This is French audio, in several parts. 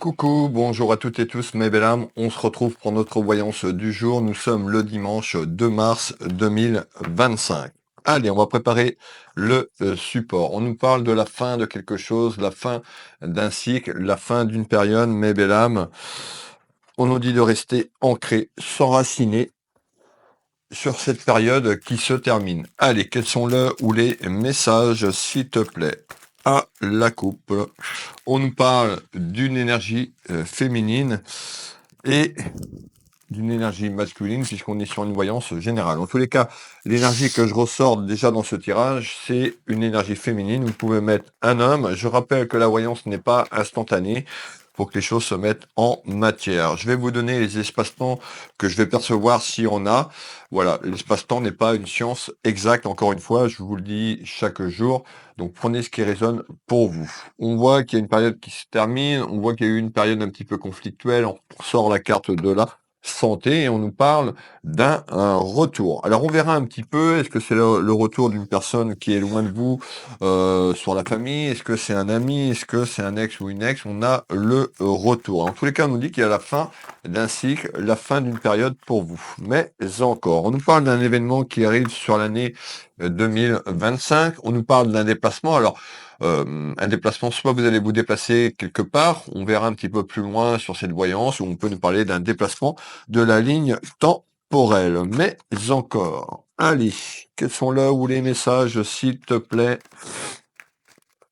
Coucou, bonjour à toutes et tous mes belles âmes, on se retrouve pour notre voyance du jour, nous sommes le dimanche 2 mars 2025. Allez, on va préparer le support. On nous parle de la fin de quelque chose, la fin d'un cycle, la fin d'une période, mes belles âmes. On nous dit de rester ancré, s'enraciner sur cette période qui se termine. Allez, quels sont le ou les messages, s'il te plaît? À la coupe, on nous parle d'une énergie féminine et d'une énergie masculine, puisqu'on est sur une voyance générale. En tous les cas, l'énergie que je ressors déjà dans ce tirage, c'est une énergie féminine. Vous pouvez mettre un homme. Je rappelle que la voyance n'est pas instantanée pour que les choses se mettent en matière. Je vais vous donner les espaces-temps que je vais percevoir si on a. Voilà, l'espace-temps n'est pas une science exacte, encore une fois, je vous le dis chaque jour. Donc prenez ce qui résonne pour vous. On voit qu'il y a une période qui se termine, on voit qu'il y a eu une période un petit peu conflictuelle, on sort la carte de la santé et on nous parle d'un retour. Alors on verra un petit peu, est-ce que c'est le retour d'une personne qui est loin de vous sur la famille, est-ce que c'est un ami, est-ce que c'est un ex ou une ex, on a le retour. En tous les cas, on nous dit qu'il y a la fin d'un cycle, la fin d'une période pour vous. Mais encore, on nous parle d'un événement qui arrive sur l'année 2025, on nous parle d'un déplacement. Alors, un déplacement, soit vous allez vous déplacer quelque part, on verra un petit peu plus loin sur cette voyance, où on peut nous parler d'un déplacement de la ligne temporelle. Mais encore, allez, quels sont là où les messages, s'il te plaît,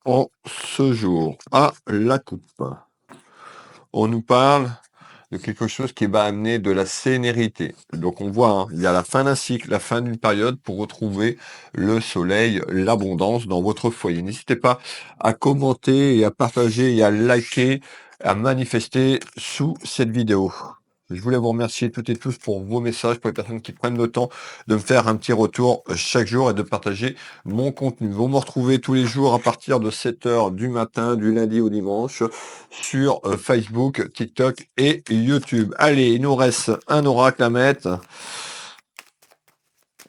en ce jour? À la coupe. On nous parle de quelque chose qui va amener de la sénérité. Donc on voit, hein, il y a la fin d'un cycle, la fin d'une période pour retrouver le soleil, l'abondance dans votre foyer. N'hésitez pas à commenter et à partager et à liker, à manifester sous cette vidéo. Je voulais vous remercier toutes et tous pour vos messages, pour les personnes qui prennent le temps de me faire un petit retour chaque jour et de partager mon contenu. Vous me retrouvez tous les jours à partir de 7 heures du matin, du lundi au dimanche, sur Facebook, TikTok et YouTube. Allez, il nous reste un oracle à mettre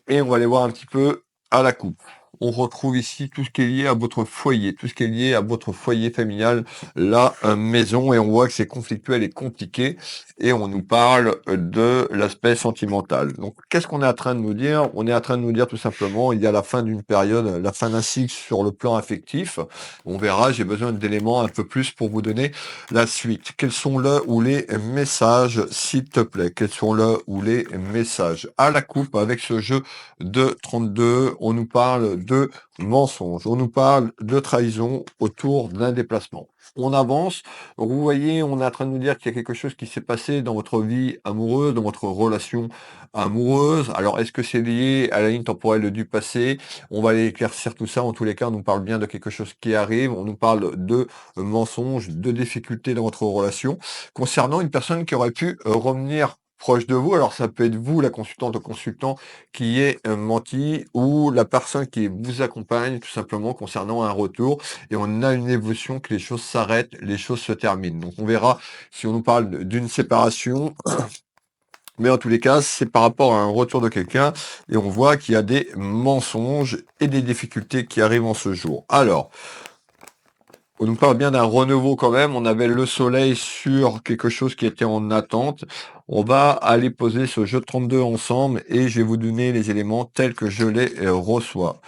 et on va aller voir un petit peu à la coupe. On retrouve ici tout ce qui est lié à votre foyer, tout ce qui est lié à votre foyer familial, la maison, et on voit que c'est conflictuel et compliqué, et on nous parle de l'aspect sentimental. Donc, qu'est-ce qu'on est en train de nous dire? On est en train de nous dire tout simplement, il y a la fin d'une période, la fin d'un cycle sur le plan affectif. On verra, j'ai besoin d'éléments un peu plus pour vous donner la suite. Quels sont le ou les messages, s'il te plaît? Quels sont le ou les messages? À la coupe, avec ce jeu de 32, on nous parle de mensonges, on nous parle de trahison autour d'un déplacement. On avance, donc vous voyez, on est en train de nous dire qu'il y a quelque chose qui s'est passé dans votre vie amoureuse, dans votre relation amoureuse. Alors, est-ce que c'est lié à la ligne temporelle du passé? On va aller éclaircir tout ça. En tous les cas, on nous parle bien de quelque chose qui arrive. On nous parle de mensonges, de difficultés dans votre relation concernant une personne qui aurait pu revenir proche de vous. Alors, ça peut être vous, la consultante ou consultant, qui est menti, ou la personne qui vous accompagne tout simplement concernant un retour, et on a une évolution que les choses s'arrêtent, les choses se terminent. Donc on verra si on nous parle d'une séparation, mais en tous les cas, c'est par rapport à un retour de quelqu'un, et on voit qu'il y a des mensonges et des difficultés qui arrivent en ce jour. Alors, on nous parle bien d'un renouveau quand même. On avait le soleil sur quelque chose qui était en attente. On va aller poser ce jeu de 32 ensemble et je vais vous donner les éléments tels que je les reçois.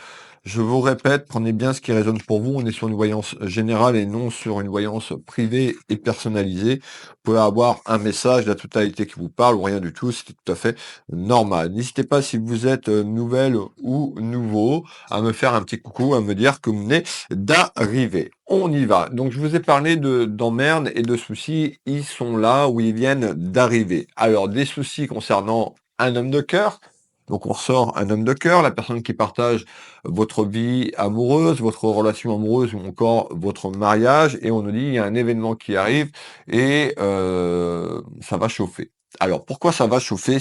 Je vous répète, prenez bien ce qui résonne pour vous. On est sur une voyance générale et non sur une voyance privée et personnalisée. Vous pouvez avoir un message, la totalité qui vous parle ou rien du tout. C'est tout à fait normal. N'hésitez pas, si vous êtes nouvelle ou nouveau, à me faire un petit coucou, à me dire que vous venez d'arriver. On y va. Donc, je vous ai parlé d'emmerdes et de soucis. Ils sont là où ils viennent d'arriver. Alors, des soucis concernant un homme de cœur. Donc, on ressort un homme de cœur, la personne qui partage votre vie amoureuse, votre relation amoureuse ou encore votre mariage. Et on nous dit, il y a un événement qui arrive et ça va chauffer. Alors, pourquoi ça va chauffer?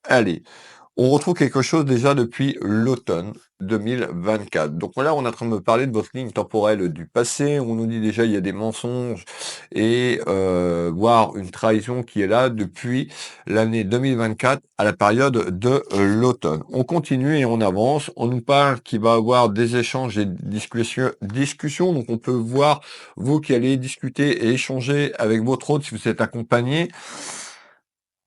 Allez, On retrouve quelque chose déjà depuis l'automne 2024. Donc là, on est en train de me parler de votre ligne temporelle du passé. On nous dit déjà il y a des mensonges et voire une trahison qui est là depuis l'année 2024 à la période de l'automne. On continue et on avance. On nous parle qu'il va y avoir des échanges et discussions. Donc on peut voir vous qui allez discuter et échanger avec votre hôte si vous êtes accompagné.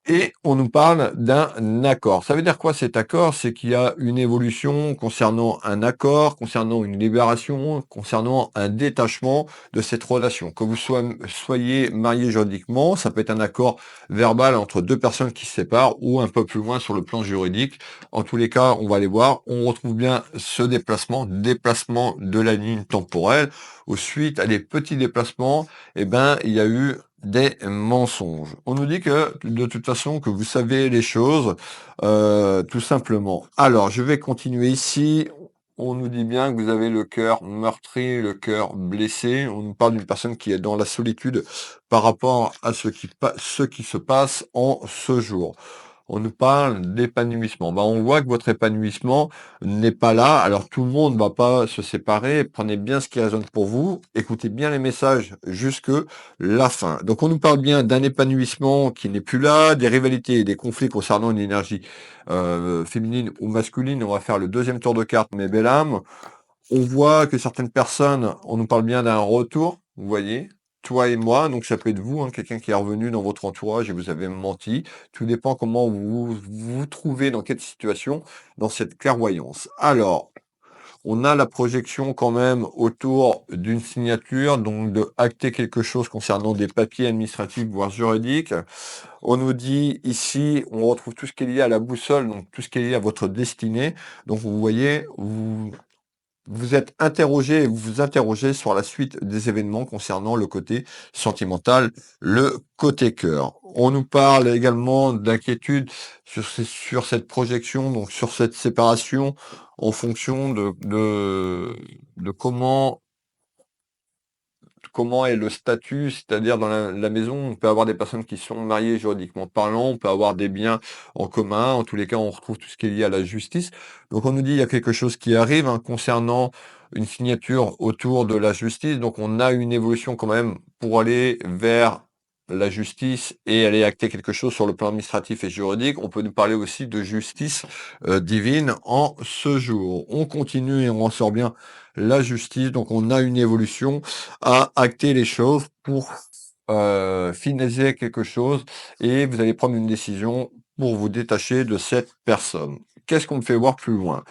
Et on nous parle d'un accord. Ça veut dire quoi cet accord? C'est qu'il y a une évolution concernant un accord, concernant une libération, concernant un détachement de cette relation. Que vous soyez marié juridiquement, ça peut être un accord verbal entre deux personnes qui se séparent ou un peu plus loin sur le plan juridique. En tous les cas, on va aller voir. On retrouve bien ce déplacement de la ligne temporelle, où suite à des petits déplacements, il y a eu des mensonges. On nous dit que de toute façon que vous savez les choses, tout simplement. Alors, je vais continuer ici. On nous dit bien que vous avez le cœur meurtri, le cœur blessé. On nous parle d'une personne qui est dans la solitude par rapport à ce qui se passe en ce jour. On nous parle d'épanouissement. On voit que votre épanouissement n'est pas là. Alors tout le monde ne va pas se séparer. Prenez bien ce qui résonne pour vous. Écoutez bien les messages jusque la fin. Donc on nous parle bien d'un épanouissement qui n'est plus là, des rivalités et des conflits concernant une énergie féminine ou masculine. On va faire le deuxième tour de carte, mes belles âmes. On voit que certaines personnes, on nous parle bien d'un retour, vous voyez, toi et moi, donc ça peut être vous, hein, quelqu'un qui est revenu dans votre entourage et vous avez menti. Tout dépend comment vous vous trouvez, dans quelle situation, dans cette clairvoyance. Alors, on a la projection quand même autour d'une signature, donc de acter quelque chose concernant des papiers administratifs, voire juridiques. On nous dit ici, on retrouve tout ce qui est lié à la boussole, donc tout ce qui est lié à votre destinée. Donc vous voyez, vous êtes interrogé et vous vous interrogez sur la suite des événements concernant le côté sentimental, le côté cœur. On nous parle également d'inquiétude sur cette projection, donc sur cette séparation en fonction de comment est le statut, c'est-à-dire dans la maison, on peut avoir des personnes qui sont mariées juridiquement parlant, on peut avoir des biens en commun, en tous les cas, on retrouve tout ce qui est lié à la justice. Donc on nous dit il y a quelque chose qui arrive hein, concernant une signature autour de la justice, donc on a une évolution quand même pour aller vers la justice et aller acter quelque chose sur le plan administratif et juridique. On peut nous parler aussi de justice divine en ce jour. On continue et on en sort bien la justice, donc on a une évolution à acter les choses pour finaliser quelque chose et vous allez prendre une décision pour vous détacher de cette personne. Qu'est-ce qu'on me fait voir plus loin?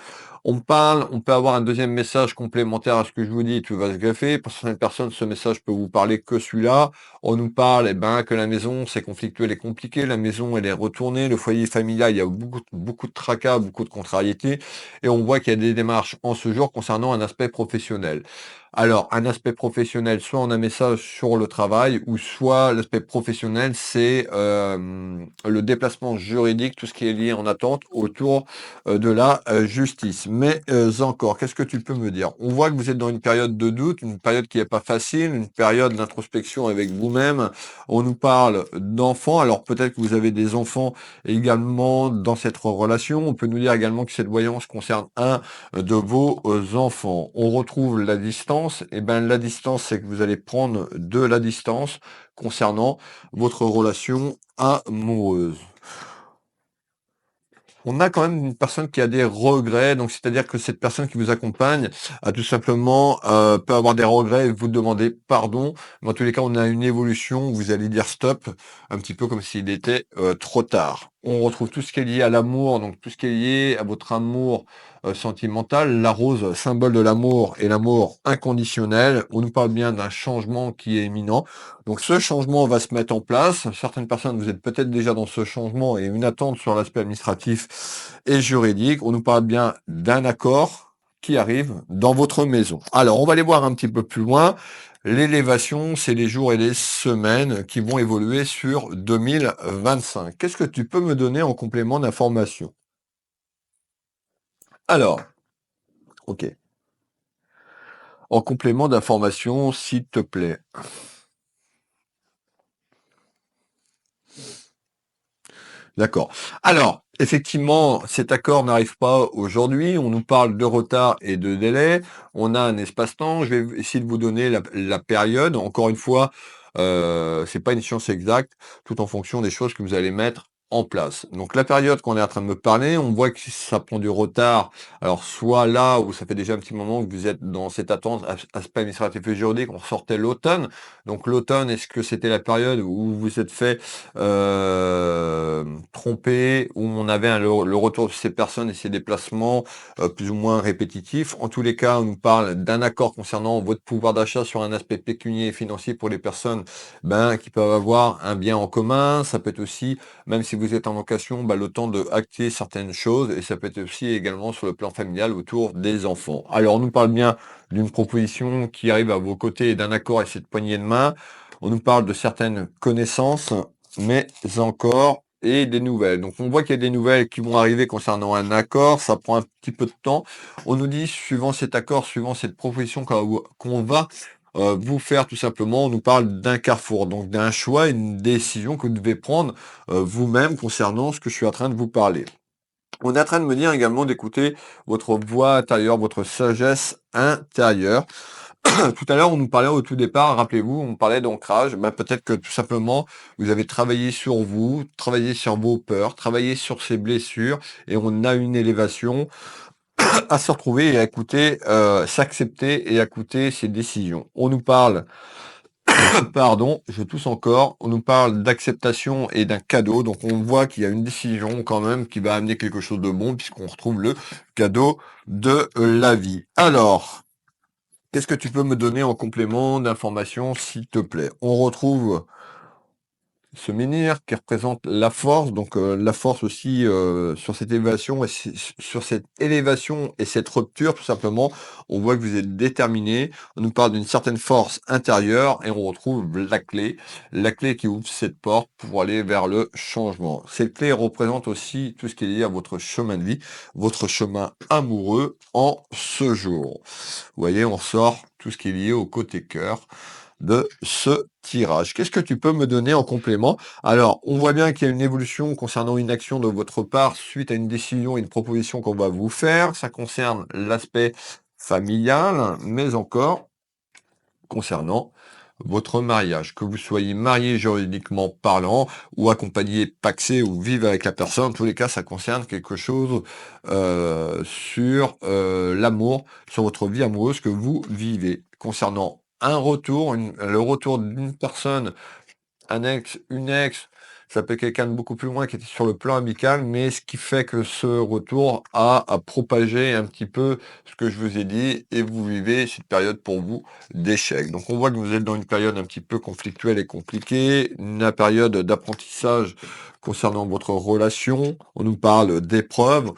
On parle, on peut avoir un deuxième message complémentaire à ce que je vous dis, tout va se greffer. Pour certaines personnes, ce message peut vous parler que celui-là. On nous parle que la maison, c'est conflictuel et compliqué. La maison, elle est retournée. Le foyer familial, il y a beaucoup de tracas, beaucoup de contrariétés. Et on voit qu'il y a des démarches en ce jour concernant un aspect professionnel. Alors, un aspect professionnel, soit on a un message sur le travail, ou soit l'aspect professionnel, c'est le déplacement juridique, tout ce qui est lié en attente autour de la justice. Mais encore, qu'est-ce que tu peux me dire? On voit que vous êtes dans une période de doute, une période qui n'est pas facile, une période d'introspection avec vous-même. On nous parle d'enfants, alors peut-être que vous avez des enfants également dans cette relation. On peut nous dire également que cette voyance concerne un de vos enfants. On retrouve la distance. Et ben la distance, c'est que vous allez prendre de la distance concernant votre relation amoureuse. On a quand même une personne qui a des regrets, donc c'est-à-dire que cette personne qui vous accompagne a tout simplement peut avoir des regrets et vous demander pardon. Mais en tous les cas, on a une évolution où vous allez dire stop, un petit peu comme s'il était trop tard. On retrouve tout ce qui est lié à l'amour, donc tout ce qui est lié à votre amour sentimental. La rose, symbole de l'amour et l'amour inconditionnel. On nous parle bien d'un changement qui est imminent. Donc ce changement va se mettre en place. Certaines personnes, vous êtes peut-être déjà dans ce changement et une attente sur l'aspect administratif et juridique. On nous parle bien d'un accord qui arrive dans votre maison. Alors, on va aller voir un petit peu plus loin. L'élévation, c'est les jours et les semaines qui vont évoluer sur 2025. Qu'est-ce que tu peux me donner en complément d'information? Alors, ok. En complément d'information, s'il te plaît. D'accord. Alors, Effectivement, cet accord n'arrive pas aujourd'hui. On nous parle de retard et de délai. On a un espace-temps. Je vais essayer de vous donner la période. Encore une fois, c'est pas une science exacte, tout en fonction des choses que vous allez mettre en place. Donc la période qu'on est en train de me parler, on voit que ça prend du retard. Alors soit là où ça fait déjà un petit moment que vous êtes dans cette attente, aspect administratif et juridique, on sortait l'automne. Donc l'automne, est-ce que c'était la période où vous vous êtes fait trompé, où on avait le retour de ces personnes et ces déplacements plus ou moins répétitifs. En tous les cas, on nous parle d'un accord concernant votre pouvoir d'achat sur un aspect pécunier et financier pour les personnes qui peuvent avoir un bien en commun. Ça peut être aussi, même si vous êtes en location, le temps de acter certaines choses et ça peut être aussi également sur le plan familial autour des enfants. Alors, on nous parle bien d'une proposition qui arrive à vos côtés et d'un accord et cette poignée de main. On nous parle de certaines connaissances mais encore et des nouvelles. Donc on voit qu'il y a des nouvelles qui vont arriver concernant un accord, ça prend un petit peu de temps. On nous dit, suivant cet accord, suivant cette proposition qu'on va vous faire tout simplement, on nous parle d'un carrefour, donc d'un choix, une décision que vous devez prendre vous-même concernant ce que je suis en train de vous parler. On est en train de me dire également d'écouter votre voix intérieure, votre sagesse intérieure. Tout à l'heure, on nous parlait au tout départ, rappelez-vous, on parlait d'ancrage. Peut-être que tout simplement, vous avez travaillé sur vous, travaillé sur vos peurs, travaillé sur ces blessures, et on a une élévation à se retrouver et à écouter, s'accepter et à écouter ses décisions. On nous parle, pardon, je tousse encore, on nous parle d'acceptation et d'un cadeau. Donc on voit qu'il y a une décision quand même qui va amener quelque chose de bon, puisqu'on retrouve le cadeau de la vie. Alors, qu'est-ce que tu peux me donner en complément d'information, s'il te plaît? On retrouve ce menhir qui représente la force, donc la force aussi sur cette élévation sur cette élévation et cette rupture, tout simplement, on voit que vous êtes déterminé. On nous parle d'une certaine force intérieure et on retrouve la clé qui ouvre cette porte pour aller vers le changement. Cette clé représente aussi tout ce qui est lié à votre chemin de vie, votre chemin amoureux en ce jour. Vous voyez, on sort tout ce qui est lié au côté cœur de ce tirage. Qu'est-ce que tu peux me donner en complément? Alors, on voit bien qu'il y a une évolution concernant une action de votre part suite à une décision et une proposition qu'on va vous faire. Ça concerne l'aspect familial, mais encore concernant votre mariage. Que vous soyez marié juridiquement parlant ou accompagné, pacsé ou vivre avec la personne, en tous les cas, ça concerne quelque chose sur l'amour, sur votre vie amoureuse que vous vivez. Concernant un retour, le retour d'une personne, un ex, une ex, ça peut être quelqu'un de beaucoup plus loin qui était sur le plan amical, mais ce qui fait que ce retour a propagé un petit peu ce que je vous ai dit et vous vivez cette période pour vous d'échec. Donc on voit que vous êtes dans une période un petit peu conflictuelle et compliquée, une période d'apprentissage concernant votre relation. On nous parle d'épreuves.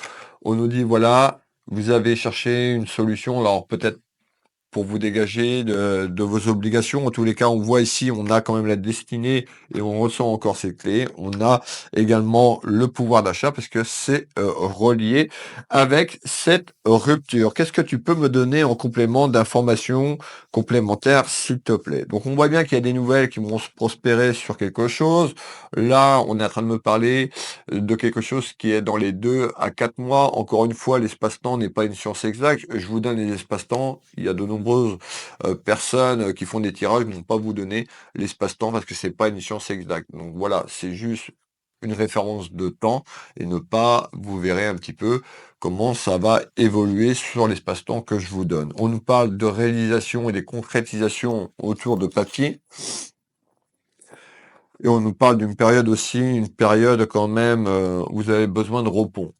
On nous dit voilà, vous avez cherché une solution, alors peut-être pour vous dégager de vos obligations. En tous les cas, on voit ici, on a quand même la destinée et on ressent encore ces clés. On a également le pouvoir d'achat parce que c'est relié avec cette rupture. Qu'est-ce que tu peux me donner en complément d'informations complémentaires, s'il te plaît? Donc, on voit bien qu'il y a des nouvelles qui vont se prospérer sur quelque chose. Là, on est en train de me parler de quelque chose qui est dans les 2 à 4 mois. Encore une fois, l'espace-temps n'est pas une science exacte. Je vous donne les espaces-temps. Il y a de nombreuses personnes qui font des tirages ne vont pas vous donner l'espace-temps parce que c'est pas une science exacte. Donc voilà, c'est juste une référence de temps et ne pas, vous verrez un petit peu comment ça va évoluer sur l'espace-temps que je vous donne. On nous parle de réalisation et des concrétisations autour de papier. Et on nous parle d'une période aussi, une période quand même où vous avez besoin de repos.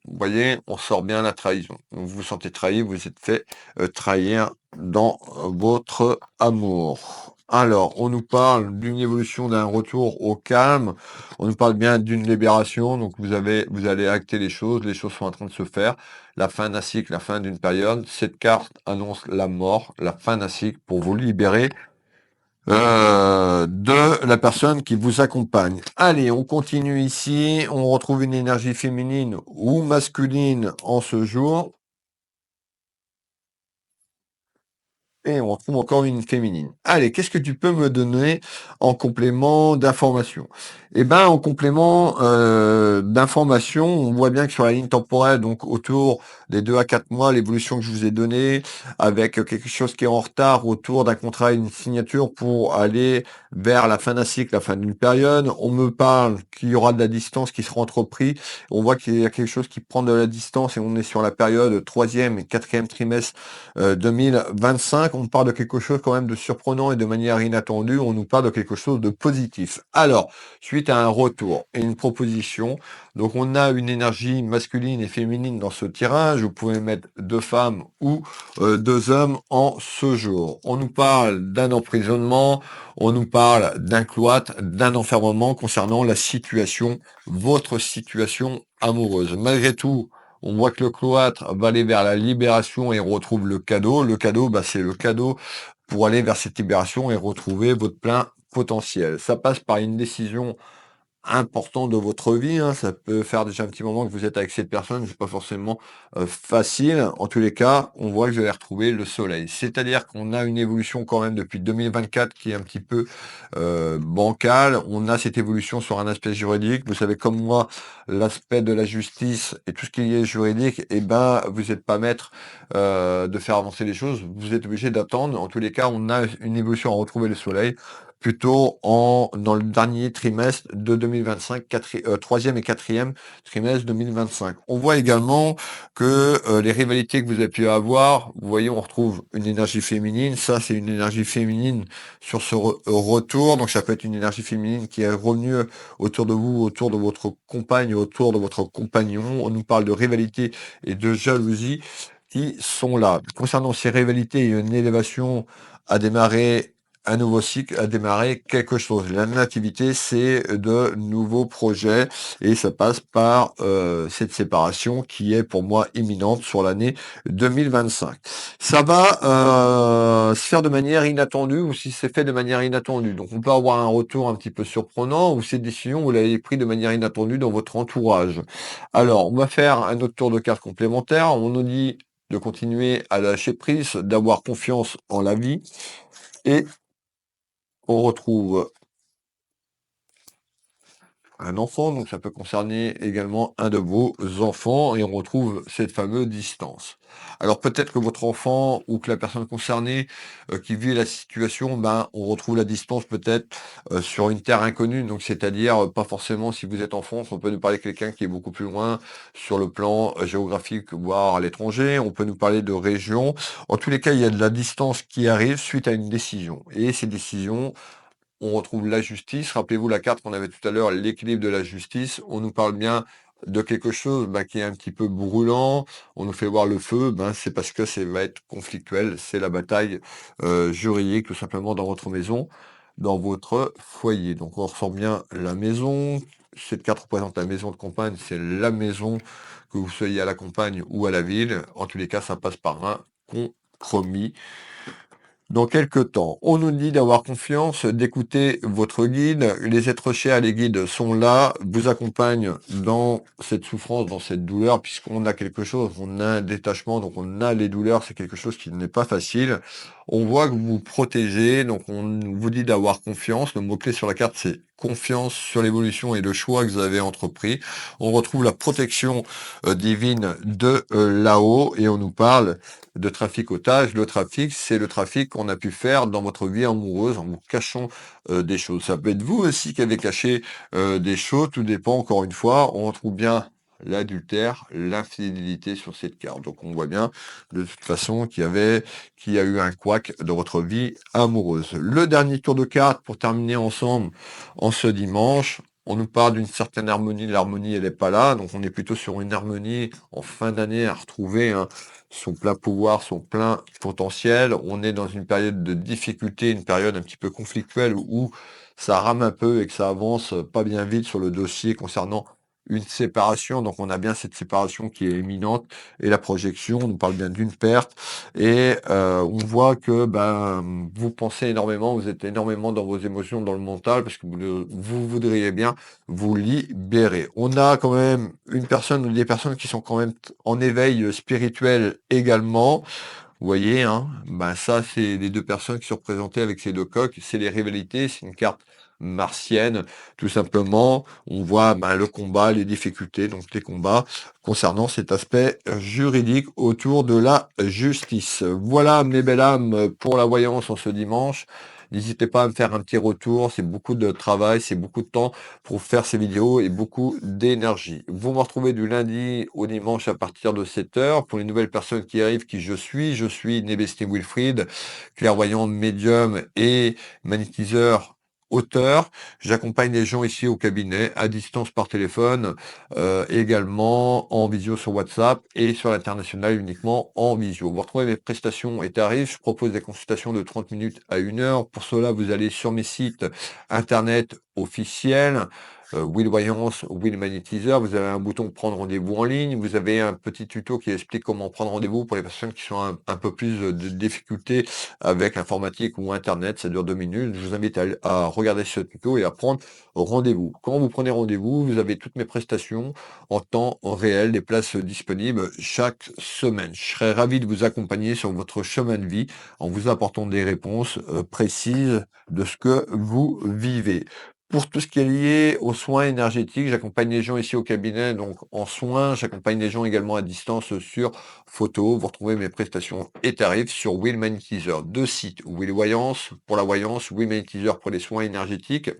Vous voyez, on sort bien la trahison. Vous vous sentez trahi, vous êtes fait trahir dans votre amour. Alors, on nous parle d'une évolution, d'un retour au calme. On nous parle bien d'une libération. Donc, vous allez acter les choses sont en train de se faire. La fin d'un cycle, la fin d'une période. Cette carte annonce la mort, la fin d'un cycle pour vous libérer de la personne qui vous accompagne. Allez, on continue ici. On retrouve une énergie féminine ou masculine en ce jour. Et on retrouve encore une féminine. Allez, qu'est-ce que tu peux me donner en complément d'information? Eh ben, en complément d'information, on voit bien que sur la ligne temporelle, donc autour des 2 à 4 mois, l'évolution que je vous ai donnée, avec quelque chose qui est en retard autour d'un contrat et une signature pour aller vers la fin d'un cycle, la fin d'une période. On me parle qu'il y aura de la distance qui sera entreprise. On voit qu'il y a quelque chose qui prend de la distance et on est sur la période troisième et quatrième trimestre 2025, on parle de quelque chose quand même de surprenant et de manière inattendue, on nous parle de quelque chose de positif. Alors, suite à un retour et une proposition, donc on a une énergie masculine et féminine dans ce tirage, vous pouvez mettre 2 femmes ou 2 hommes en ce jour. On nous parle d'un emprisonnement, on nous parle d'un cloître, d'un enfermement concernant la situation, votre situation amoureuse. Malgré tout, on voit que le cloître va aller vers la libération et on retrouve le cadeau. Le cadeau, bah, c'est le cadeau pour aller vers cette libération et retrouver votre plein potentiel. Ça passe par une décision important de votre vie, hein. Ça peut faire déjà un petit moment que vous êtes avec cette personne, c'est pas forcément facile. En tous les cas, on voit que vous allez retrouver le soleil. C'est-à-dire qu'on a une évolution quand même depuis 2024 qui est un petit peu bancale. On a cette évolution sur un aspect juridique. Vous savez comme moi, l'aspect de la justice et tout ce qui est juridique, eh ben, vous n'êtes pas maître de faire avancer les choses. Vous êtes obligé d'attendre. En tous les cas, on a une évolution à retrouver le soleil plutôt dans le dernier trimestre de 2025, troisième et quatrième trimestre 2025. On voit également que les rivalités que vous avez pu avoir, vous voyez, on retrouve une énergie féminine. Ça, c'est une énergie féminine sur ce retour. Donc, ça peut être une énergie féminine qui est revenue autour de vous, autour de votre compagne, autour de votre compagnon. On nous parle de rivalité et de jalousie qui sont là. Concernant ces rivalités, il y a une élévation à démarrer, un nouveau cycle a démarré quelque chose. La nativité, c'est de nouveaux projets et ça passe par cette séparation qui est pour moi imminente sur l'année 2025. Ça va se faire de manière inattendue ou si c'est fait de manière inattendue. Donc on peut avoir un retour un petit peu surprenant ou ces décisions vous l'avez pris de manière inattendue dans votre entourage. Alors on va faire un autre tour de carte complémentaire. On nous dit de continuer à lâcher prise, d'avoir confiance en la vie et on retrouve un enfant, donc ça peut concerner également un de vos enfants et on retrouve cette fameuse distance. Alors peut-être que votre enfant ou que la personne concernée qui vit la situation, ben, on retrouve la distance peut-être sur une terre inconnue, donc c'est-à-dire pas forcément si vous êtes en France, on peut nous parler de quelqu'un qui est beaucoup plus loin sur le plan géographique, voire à l'étranger, on peut nous parler de région. En tous les cas, il y a de la distance qui arrive suite à une décision. Et ces décisions, on retrouve la justice. Rappelez-vous la carte qu'on avait tout à l'heure, l'équilibre de la justice. On nous parle bien de quelque chose bah, qui est un petit peu brûlant. On nous fait voir le feu. Ben, c'est parce que ça va être conflictuel. C'est la bataille juridique tout simplement dans votre maison, dans votre foyer. Donc on ressent bien la maison. Cette carte représente la maison de campagne. C'est la maison, que vous soyez à la campagne ou à la ville. En tous les cas, ça passe par un compromis dans quelque temps. On nous dit d'avoir confiance, d'écouter votre guide. Les êtres chers, les guides sont là, vous accompagnent dans cette souffrance, dans cette douleur, puisqu'on a quelque chose, on a un détachement, donc on a les douleurs, c'est quelque chose qui n'est pas facile. On voit que vous vous protégez, donc on vous dit d'avoir confiance. Le mot-clé sur la carte, c'est confiance sur l'évolution et le choix que vous avez entrepris. On retrouve la protection divine de là-haut et on nous parle de trafic otage. Le trafic, c'est le trafic qu'on a pu faire dans votre vie amoureuse en vous cachant des choses. Ça peut être vous aussi qui avez caché des choses, tout dépend encore une fois. On retrouve bien l'adultère, l'infidélité sur cette carte. Donc on voit bien de toute façon qu'il y a eu un couac dans votre vie amoureuse. Le dernier tour de cartes pour terminer ensemble en ce dimanche. On nous parle d'une certaine harmonie, l'harmonie elle n'est pas là, donc on est plutôt sur une harmonie en fin d'année à retrouver, hein, son plein pouvoir, son plein potentiel. On est dans une période de difficulté, une période un petit peu conflictuelle où ça rame un peu et que ça avance pas bien vite sur le dossier concernant une séparation. Donc on a bien cette séparation qui est imminente et la projection, on nous parle bien d'une perte et on voit que ben vous pensez énormément, vous êtes énormément dans vos émotions, dans le mental parce que vous voudriez bien vous libérer. On a quand même une personne ou des personnes qui sont quand même en éveil spirituel également. Vous voyez, hein? Bah, ça, c'est les 2 personnes qui sont représentées avec ces 2 coques, c'est les rivalités, c'est une carte martienne, tout simplement. On voit, bah, le combat, les difficultés, donc les combats concernant cet aspect juridique autour de la justice. Voilà, mes belles âmes, pour la voyance en ce dimanche. N'hésitez pas à me faire un petit retour, c'est beaucoup de travail, c'est beaucoup de temps pour faire ces vidéos et beaucoup d'énergie. Vous me retrouvez du lundi au dimanche à partir de 7 heures. Pour les nouvelles personnes qui arrivent, qui je suis Nebesti Wilfried, clairvoyant médium et magnétiseur auteur. J'accompagne les gens ici au cabinet, à distance par téléphone, également en visio sur WhatsApp et sur l'international uniquement en visio. Vous retrouvez mes prestations et tarifs. Je propose des consultations de 30 minutes à 1 heure. Pour cela, vous allez sur mes sites internet officiels, Will Voyance, Will Magnétiseur. Vous avez un bouton prendre rendez-vous en ligne. Vous avez un petit tuto qui explique comment prendre rendez-vous pour les personnes qui sont un peu plus de difficultés avec l'informatique ou Internet. Ça dure 2 minutes. Je vous invite à regarder ce tuto et à prendre rendez-vous. Quand vous prenez rendez-vous, vous avez toutes mes prestations en temps réel, des places disponibles chaque semaine. Je serais ravi de vous accompagner sur votre chemin de vie en vous apportant des réponses précises de ce que vous vivez. Pour tout ce qui est lié aux soins énergétiques, j'accompagne les gens ici au cabinet, donc en soins. J'accompagne les gens également à distance sur photo. Vous retrouvez mes prestations et tarifs sur Will Magnétiseur. 2 sites, Will Voyance pour la voyance, Will Magnétiseur pour les soins énergétiques.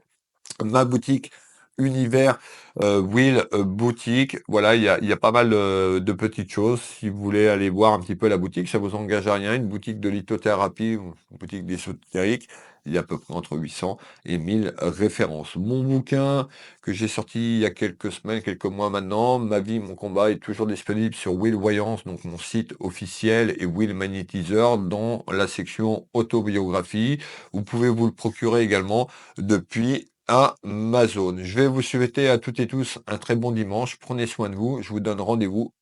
Ma boutique Univers Will boutique. Voilà, il y a pas mal de petites choses. Si vous voulez aller voir un petit peu la boutique, ça vous engage à rien. Une boutique de lithothérapie ou une boutique d'ésotérique, il y a à peu près entre 800 et 1000 références. Mon bouquin que j'ai sorti il y a quelques semaines, quelques mois maintenant, Ma vie, mon combat, est toujours disponible sur Will Voyance, donc mon site officiel, et Will Magnétiseur dans la section autobiographie. Vous pouvez vous le procurer également depuis Amazon. Je vais vous souhaiter à toutes et tous un très bon dimanche. Prenez soin de vous. Je vous donne rendez-vous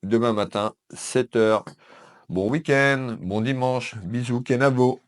demain matin, 7 heures. Bon week-end, bon dimanche. Bisous, Kenavo.